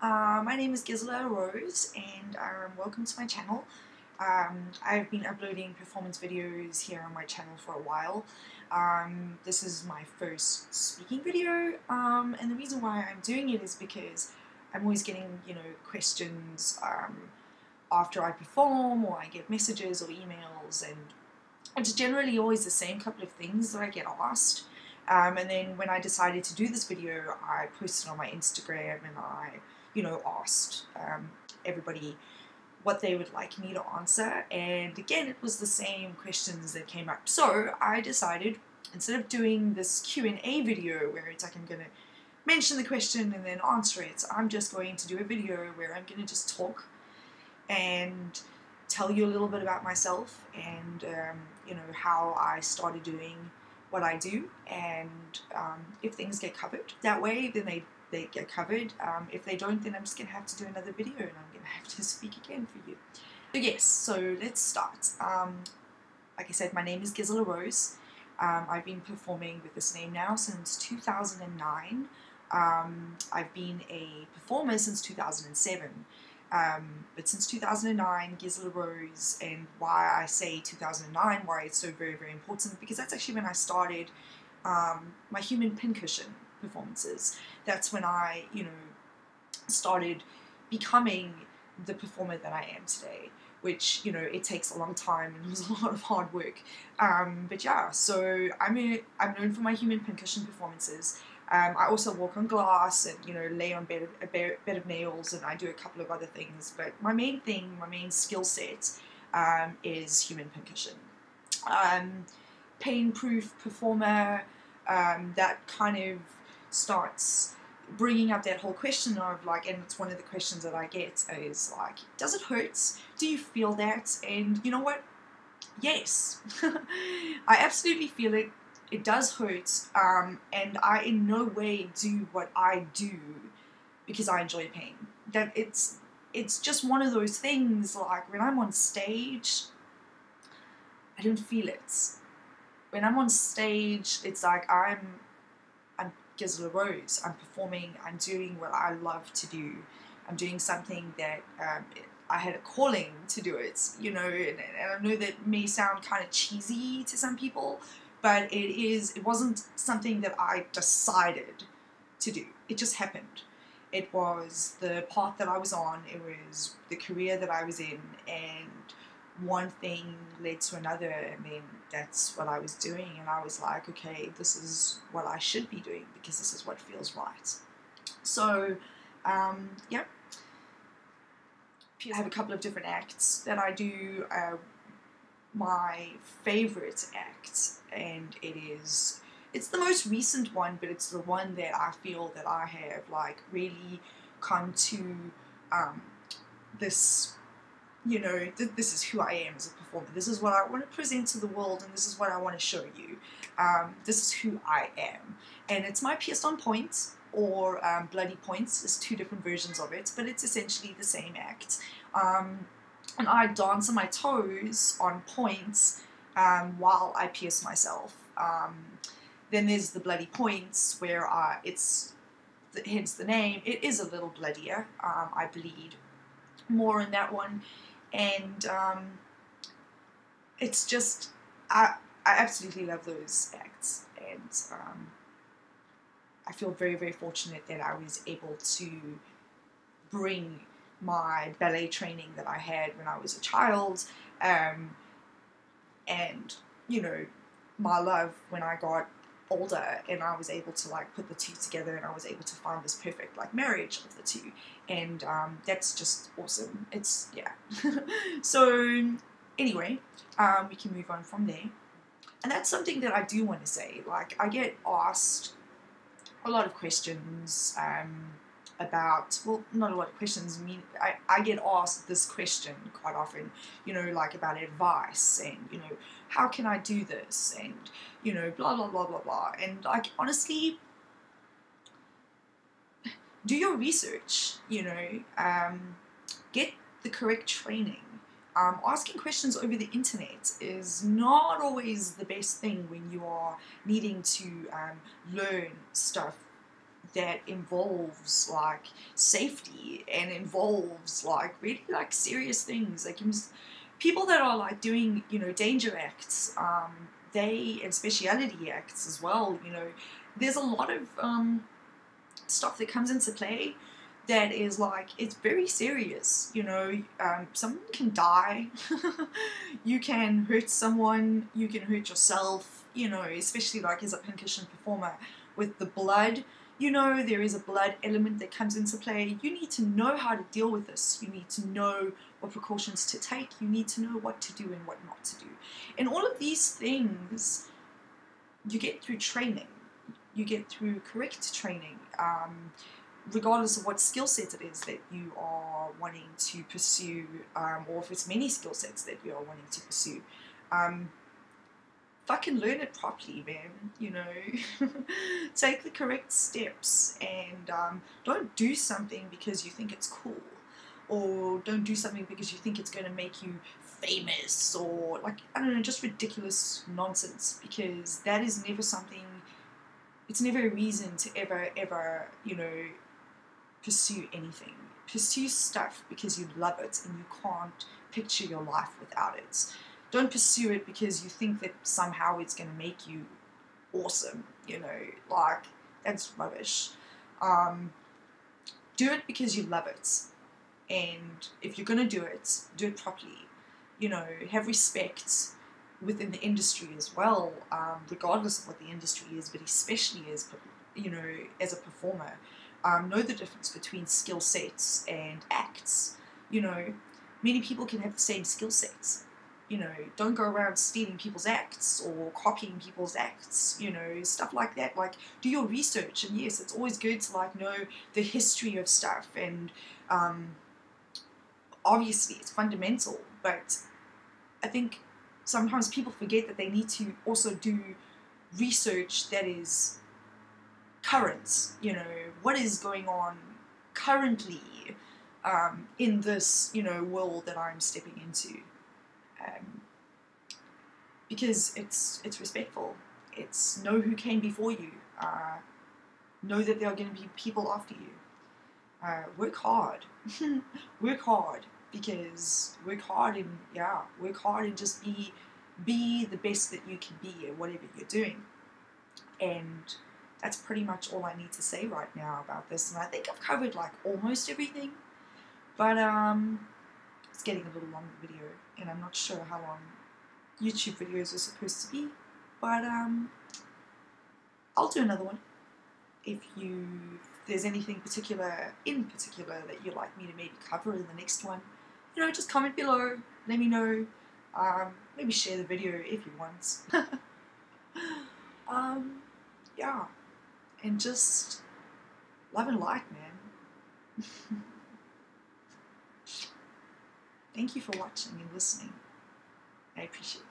My name is Gisella Rose and welcome to my channel. I've been uploading performance videos here on my channel for a while. This is my first speaking video, and the reason why I'm doing it is because I'm always getting, questions after I perform, or I get messages or emails, and it's generally always the same couple of things that I get asked. And then when I decided to do this video, I posted on my Instagram and I, asked everybody what they would like me to answer. And again, it was the same questions that came up. So I decided, instead of doing this Q&A video where it's like I'm going to mention the question and then answer it, I'm just going to do a video where I'm going to just talk and tell you a little bit about myself and how I started doing what I do, and if things get covered that way, then they get covered. If they don't, then I'm just gonna have to do another video and I'm gonna have to speak again for you. So yes, so let's start. Like I said, my name is Gisella Rose. I've been performing with this name now since 2009. I've been a performer since 2007. But since 2009, Gisella Rose, and why I say 2009, why it's so very, very important, because that's actually when I started my human pincushion performances. That's when I, started becoming the performer that I am today, which, it takes a long time and it was a lot of hard work. But yeah, so I'm known for my human pincushion performances. I also walk on glass and, lay on a bed of nails, and I do a couple of other things. But my main skill set is human pincushion. Pain-proof performer, that kind of starts bringing up that whole question of like, and it's one of the questions that I get is like, does it hurt? Do you feel that? And you know what? Yes, I absolutely feel it. It does hurt, and I in no way do what I do because I enjoy pain. That it's just one of those things, like when I'm on stage, I don't feel it. When I'm on stage, it's like I'm Gisella Rose. I'm performing. I'm doing what I love to do. I'm doing something that I had a calling to do it, and I know that may sound kind of cheesy to some people, but it wasn't something that I decided to do. It just happened. It was the path that I was on. It was the career that I was in, and one thing led to another, and then that's what I was doing, and I was like, okay, this is what I should be doing because this is what feels right. So, yeah. I have a couple of different acts that I do. My favorite act, and it's the most recent one, but it's the one that I feel that I have like really come to this, this is who I am as a performer. This is what I want to present to the world, and this is what I want to show you. This is who I am, and it's my Pierced on Points, or Bloody Points. There's two different versions of it, but it's essentially the same act. And I dance on my toes on points while I pierce myself. Then there's the Bloody Points, where hence the name. It is a little bloodier. I bleed more in that one, and it's just I absolutely love those acts, and I feel very, very fortunate that I was able to bring my ballet training that I had when I was a child, and my love when I got older, and I was able to like put the two together, and I was able to find this perfect like marriage of the two, and that's just awesome. It's So anyway, we can move on from there, and that's something that I do want to say. Like, I get asked a lot of questions about, well, not a lot of questions. I mean, I get asked this question quite often, like about advice, and, how can I do this, and, blah, blah, blah, blah, blah. And, like, honestly, do your research, get the correct training. Asking questions over the internet is not always the best thing when you are needing to learn stuff that involves like safety and involves like really like serious things. Like people that are like doing, you know, danger acts, and speciality acts as well, you know, there's a lot of stuff that comes into play that is like, it's very serious, you know. Someone can die, you can hurt someone, you can hurt yourself, you know, especially like as a pincushion performer with the blood. You know, there is a blood element that comes into play. You need to know how to deal with this. You need to know what precautions to take. You need to know what to do and what not to do. And all of these things you get through training. You get through correct training, regardless of what skill set it is that you are wanting to pursue, or if it's many skill sets that you are wanting to pursue. Fucking learn it properly, man, you know. Take the correct steps, and don't do something because you think it's cool, or don't do something because you think it's going to make you famous, or like, I don't know, just ridiculous nonsense, because that is never something, it's never a reason to ever, you know, pursue anything. Pursue stuff because you love it and you can't picture your life without it. Don't pursue it because you think that somehow it's going to make you awesome, you know, like, that's rubbish. Do it because you love it, and if you're going to do it properly, you know, have respect within the industry as well, regardless of what the industry is, but especially as, you know, as a performer. Know the difference between skill sets and acts. You know, many people can have the same skill sets. You know, don't go around stealing people's acts or copying people's acts, you know, stuff like that. Like, do your research, and yes, it's always good to like know the history of stuff, and obviously it's fundamental, but I think sometimes people forget that they need to also do research that is current, you know, what is going on currently in this, you know, world that I'm stepping into. Because it's respectful. It's know who came before you. Know that there are going to be people after you. Work hard. Work hard, because work hard and just be the best that you can be at whatever you're doing. And that's pretty much all I need to say right now about this. And I think I've covered like almost everything, but it's getting a little long video, and I'm not sure how long YouTube videos are supposed to be, but I'll do another one. If there's anything in particular that you'd like me to maybe cover in the next one, you know, just comment below, let me know. Maybe share the video if you want. Yeah, and just love and light, man. Thank you for watching and listening. I appreciate it.